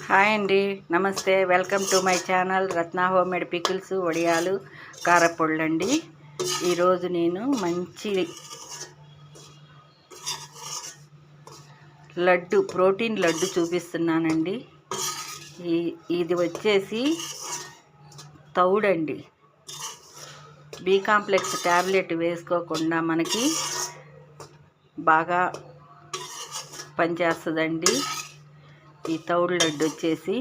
Hi అండి, నమస్తే. Welcome to my channel Ratna homemade pickles, వడియాలు, కారపొళ్ళు అండి. ఈరోజు నేను మంచి ప్రోటీన్ లడ్డు చూపిస్తున్నానండి. ఇది వచ్చేసి తౌడండి. బి కాంప్లెక్స్ ట్యాబ్లెట్ వేసుకోకుండా మనకి బాగా పనిచేస్తుందండి. ఈ తౌడు లడ్డు వచ్చేసి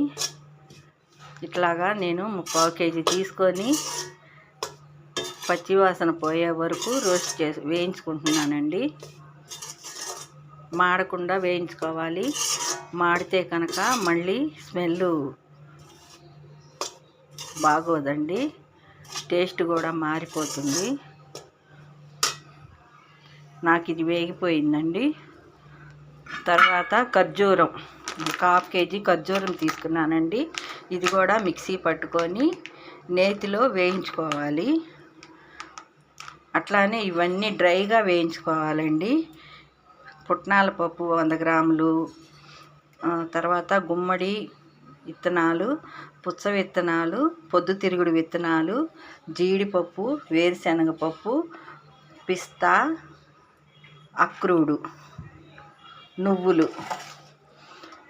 ఇట్లాగా నేను 3/4 కేజీ తీసుకొని పచ్చివాసన పోయే వరకు రోస్ట్ చేసి వేయించుకుంటున్నానండి. మాడకుండా వేయించుకోవాలి. మాడితే కనుక మళ్ళీ స్మెల్ బాగోదండి, టేస్ట్ కూడా మారిపోతుంది. నాకు ఇది వేగిపోయిందండి. తర్వాత ఖర్జూరం, 1/2 కేజీ ఖర్జూరం తీసుకున్నానండి. ఇది కూడా మిక్సీ పట్టుకొని నేతిలో వేయించుకోవాలి. అట్లానే ఇవన్నీ డ్రైగా వేయించుకోవాలండి. పుట్నాల పప్పు 100 గ్రాములు, తర్వాత గుమ్మడి విత్తనాలు, పుచ్చ విత్తనాలు, పొద్దుతిరుగుడు విత్తనాలు, జీడిపప్పు, వేరుశనగపప్పు, పిస్తా, అక్రూడు, నువ్వులు,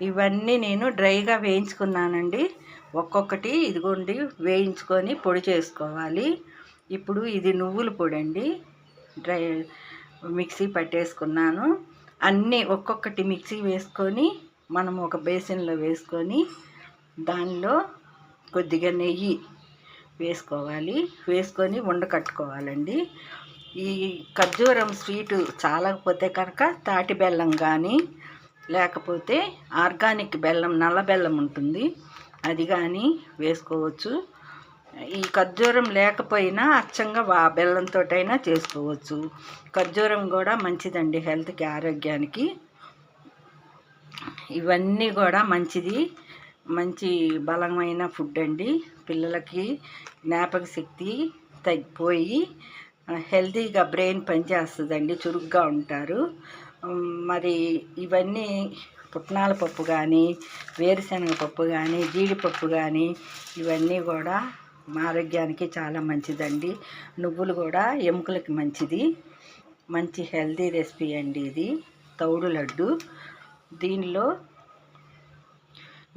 ఇవన్నీ నేను డ్రైగా వేయించుకున్నానండి. ఒక్కొక్కటి ఇదిగోండి వేయించుకొని పొడి చేసుకోవాలి. ఇప్పుడు ఇది నువ్వుల పొడి అండి, డ్రై మిక్సీ పట్టేసుకున్నాను. అన్నీ ఒక్కొక్కటి మిక్సీ వేసుకొని మనం ఒక బేసిన్లో వేసుకొని దానిలో కొద్దిగా నెయ్యి వేసుకోవాలి. వేసుకొని ఉండకట్టుకోవాలండి. ఈ ఖర్జూరం స్వీటు చాలకపోతే కనుక తాటి బెల్లం కానీ, లేకపోతే ఆర్గానిక్ బెల్లం, నల్ల బెల్లం ఉంటుంది, అది కానీ వేసుకోవచ్చు. ఈ ఖర్జూరం లేకపోయినా అచ్చంగా బెల్లంతో అయినా చేసుకోవచ్చు. ఖర్జూరం కూడా మంచిదండి హెల్త్కి, ఆరోగ్యానికి. ఇవన్నీ కూడా మంచిది, మంచి బలమైన ఫుడ్ అండి. పిల్లలకి జ్ఞాపక శక్తి తగ్గిపోయి హెల్తీగా బ్రెయిన్ పనిచేస్తుందండి, చురుగ్గా ఉంటారు. మరి ఇవన్నీ పుట్నాల పప్పు కానీ, వేరుశనగ పప్పు కానీ, జీడిపప్పు కానీ, ఇవన్నీ కూడా ఆరోగ్యానికి చాలా మంచిదండి. నువ్వులు కూడా ఎముకలకి మంచిది. మంచి హెల్తీ రెసిపీ అండి ఇది తౌడు లడ్డు. దీనిలో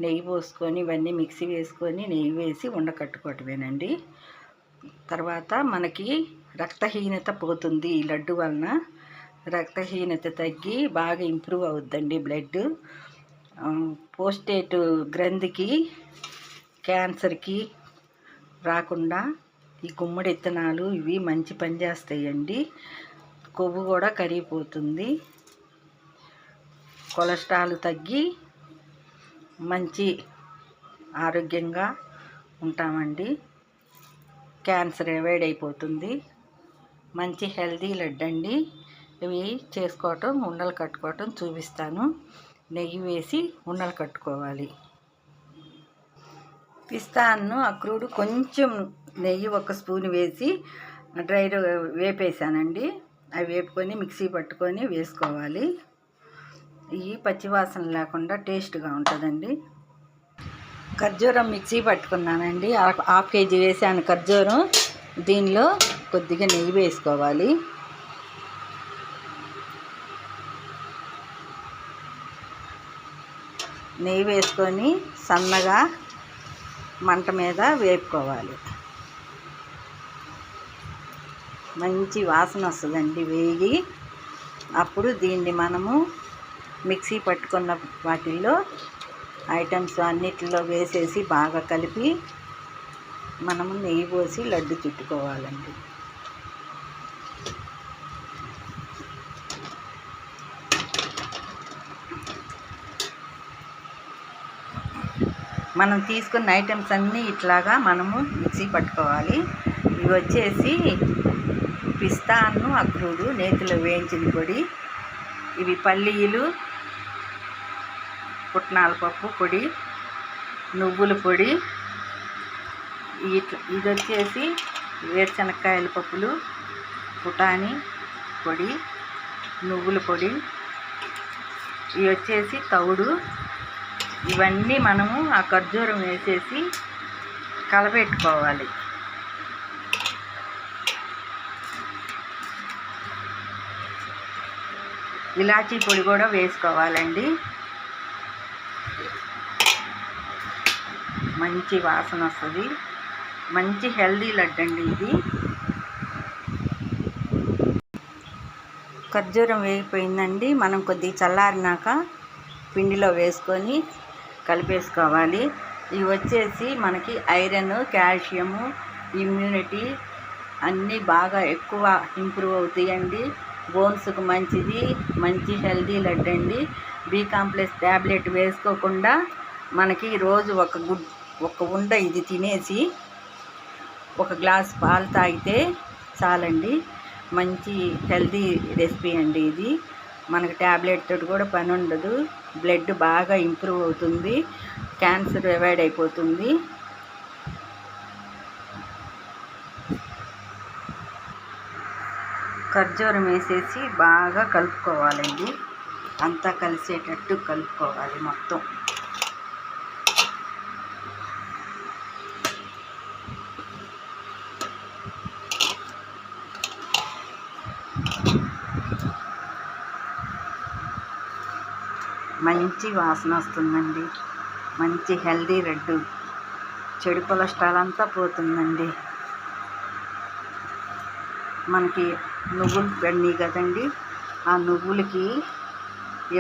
నెయ్యి పోసుకొని ఇవన్నీ మిక్సీ వేసుకొని నెయ్యి వేసి ఉండకట్టుకోవటమేనండి. తర్వాత మనకి రక్తహీనత పోతుంది ఈ లడ్డు వలన. రక్తహీనత తగ్గి బాగా ఇంప్రూవ్ అవుద్దండి బ్లడ్. పోస్టేట్ గ్రంథికి, క్యాన్సర్కి రాకుండా ఈ గుమ్మడి విత్తనాలు ఇవి మంచి పని చేస్తాయండి. కొవ్వు కూడా కరిగిపోతుంది, కొలెస్ట్రాల్ తగ్గి మంచి ఆరోగ్యంగా ఉంటామండి. క్యాన్సర్ అవాయిడ్ అయిపోతుంది. మంచి హెల్తీ లడ్డు అండి. ఇవి చేసుకోవటం, ఉండలు కట్టుకోవటం చూపిస్తాను. నెయ్యి వేసి ఉండలు కట్టుకోవాలి. పిస్తాను, అక్రూడు కొంచెం నెయ్యి 1 స్పూన్ వేసి డ్రై వేపేసానండి. అవి వేపుకొని మిక్సీ పట్టుకొని వేసుకోవాలి. ఇవి పచ్చివాసన లేకుండా టేస్ట్గా ఉంటుందండి. ఖర్జూరం మిక్సీ పట్టుకున్నానండి. 1/2 కేజీ వేసాను ఖర్జూరం. దీనిలో కొద్దిగా నెయ్యి వేసుకోవాలి. నెయ్యి వేసుకొని సన్నగా మంట మీద వేపుకోవాలి. మంచి వాసన వస్తుందండి వేగి. అప్పుడు దీన్ని మనము మిక్సీ పట్టుకున్న వాటిల్లో ఐటమ్స్ అన్నిటిలో వేసేసి బాగా కలిపి మనము నెయ్యి పోసి లడ్డు చుట్టుకోవాలండి. మనం తీసుకున్న ఐటమ్స్ అన్నీ ఇట్లాగా మనము మిక్సీ పట్టుకోవాలి. ఇవి వచ్చేసి పిస్తాను, అక్రూడు, నేతిలో వేయించిన పొడి. ఇవి పల్లీలు, పుట్నాల పప్పు పొడి, నువ్వుల పొడి. ఇది వచ్చేసి వేరుశనక్కాయల పప్పులు, పుటాని పొడి, నువ్వుల పొడి. ఇవి వచ్చేసి తౌడు. ఇవన్నీ మనము ఆ ఖర్జూరం వేసేసి కలపెట్టుకోవాలి. ఇలాచీ పొడి కూడా వేసుకోవాలండి. మంచి వాసన వస్తుంది. మంచి హెల్దీ లడ్డు అండి ఇది. ఖర్జూరం వేగిపోయిందండి. మనం కొద్దిగా చల్లారినాక పిండిలో వేసుకొని కలిపేసుకోవాలి. ఇవి వచ్చేసి మనకి ఐరన్, కాల్షియము, ఇమ్యూనిటీ అన్నీ బాగా ఎక్కువ ఇంప్రూవ్ అవుతాయండి. బోన్స్కు మంచిది. మంచి హెల్దీ లడ్డు అండి. బి కాంప్లెక్స్ ట్యాబ్లెట్ వేసుకోకుండా మనకి రోజు ఒక ఉండ ఇది తినేసి ఒక గ్లాస్ పాలు తాగితే చాలండి. మంచి హెల్దీ రెసిపీ అండి ఇది. మనకు ట్యాబ్లెట్ తోటి కూడా పని ఉండదు. బ్లడ్ బాగా ఇంప్రూవ్ అవుతుంది. క్యాన్సర్ అవాయిడ్ అయిపోతుంది. ఖర్జూరం వేసేసి బాగా కలుపుకోవాలండి. అంతా కలిసేటట్టు కలుపుకోవాలి మొత్తం. మంచి వాసన వస్తుందండి. మంచి హెల్దీ లడ్డు. చెడు కొలెస్ట్రాల్ అంతా పోతుందండి. మనకి నువ్వులు పడినాయి కదండి, ఆ నువ్వులకి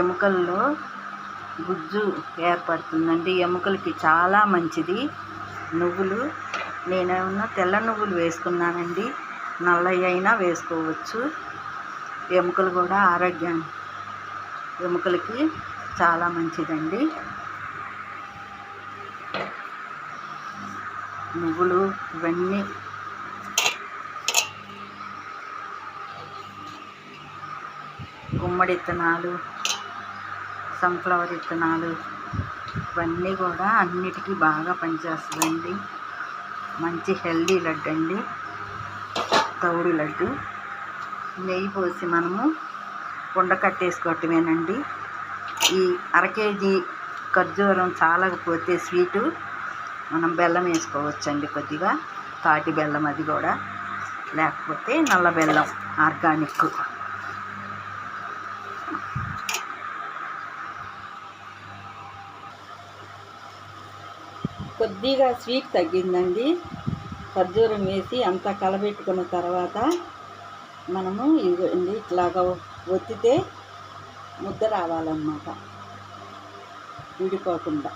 ఎముకల్లో గుజ్జు ఏర్పడుతుందండి. ఎముకలకి చాలా మంచిది నువ్వులు. నేనేమన్నా తెల్ల నువ్వులు వేసుకున్నానండి. నల్లవి అయినా వేసుకోవచ్చు. ఎముకలు కూడా ఎముకలకి చాలా మంచిదండి. నువ్వులు ఇవన్నీ గుమ్మడి విత్తనాలు, సన్ఫ్లవర్ విత్తనాలు ఇవన్నీ కూడా అన్నిటికీ బాగా పనిచేస్తుందండి. మంచి హెల్దీ లడ్డు అండి. తౌడు లడ్డు. నెయ్యి పోసి మనము ఉండకట్టేసుకోవటమేనండి. ఈ అర కేజీ ఖర్జూరం చాలకపోతే స్వీటు మనం బెల్లం వేసుకోవచ్చండి. కొద్దిగా తాటి బెల్లం, అది కూడా, లేకపోతే నల్ల బెల్లం ఆర్గానిక్. కొద్దిగా స్వీట్ తగ్గిందండి. ఖర్జూరం వేసి అంతా కలబెట్టుకున్న తర్వాత మనము ఇవ్వండి ఇట్లాగా ఒత్తితే ముద్ద రావాలన్నమాట, విడిపోకుండా.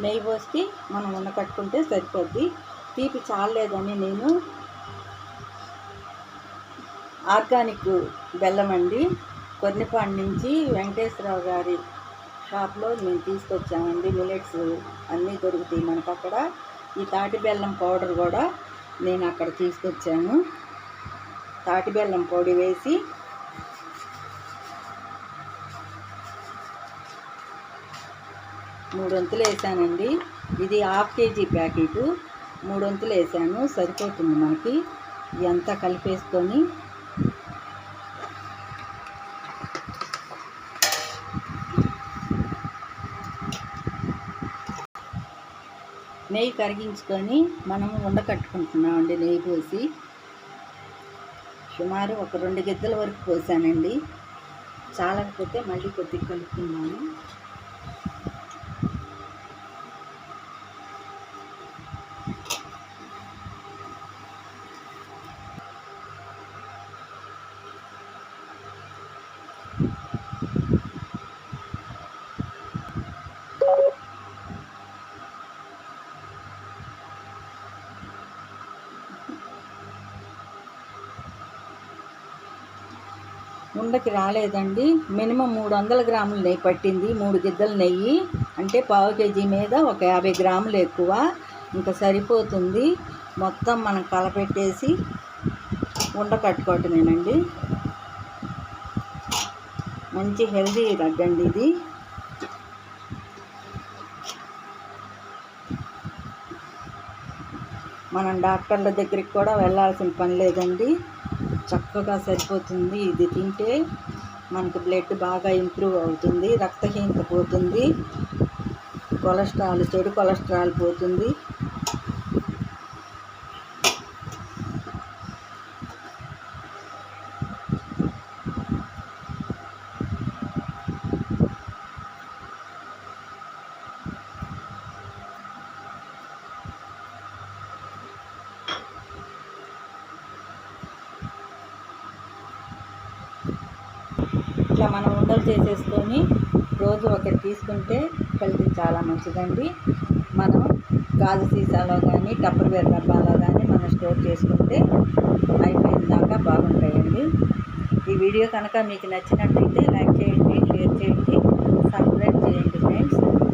నెయ్యి పోసి మనం ఉండకట్టుకుంటే సరిపోద్ది. తీపి చాలేదని నేను ఆర్గానిక్ బెల్లం అండి, కొన్నిపాడు నుంచి వెంకటేశ్వరరావు గారి షాప్లో మేము తీసుకొచ్చామండి. మిల్లెట్స్ అన్నీ దొరుకుతాయి మనకు అక్కడ. ఈ తాటి బెల్లం పౌడర్ కూడా నేను అక్కడ తీసుకొచ్చాను. తాటి బెల్లం పొడి వేసి మూడొంతులు వేసానండి. ఇది హాఫ్ కేజీ ప్యాకెట్. మూడొంతులు వేసాను, సరిపోతుంది మనకి. ఇదంతా కలిపేసుకొని నెయ్యి కరిగించుకొని మనము ఉండకట్టుకుంటున్నామండి. నెయ్యి పోసి సుమారు ఒక 2 గిద్దల వరకు పోసానండి. చాలకపోతే మళ్ళీ కొద్దిగా కలుపుకున్నాను. ఉండకి రాలేదండి. మినిమం 300 గ్రాముల నెయ్యి పట్టింది. 3 గిద్దల నెయ్యి అంటే పావు కేజీ మీద ఒక 50 గ్రాములు ఎక్కువ. ఇంకా సరిపోతుంది. మొత్తం మనం కలపెట్టేసి ఉండకట్టుకోవటమేనండి. మంచి హెల్దీ లడ్డు అండి ఇది. మనం డాక్టర్ల దగ్గరికి కూడా వెళ్ళాల్సిన పని లేదండి. చక్కగా సరిపోతుంది. ఇది తింటే మనకు బ్లడ్ బాగా ఇంప్రూవ్ అవుతుంది. రక్తహీనత పోతుంది. చెడు కొలెస్ట్రాల్ పోతుంది. ఇట్లా మనం ఉండలు చేసేసుకొని రోజు ఒకటి తీసుకుంటే హెల్త్కి చాలా మంచిదండి. మనం గాజు సీసాలో కానీ టప్పర్వేర్ డబ్బాలో కానీ మనం స్టోర్ చేసుకుంటే అయిపోయిన దాకా బాగుంటాయండి. ఈ వీడియో కనుక మీకు నచ్చినట్లయితే లైక్ చేయండి, షేర్ చేయండి, సబ్స్క్రైబ్ చేయండి ఫ్రెండ్స్.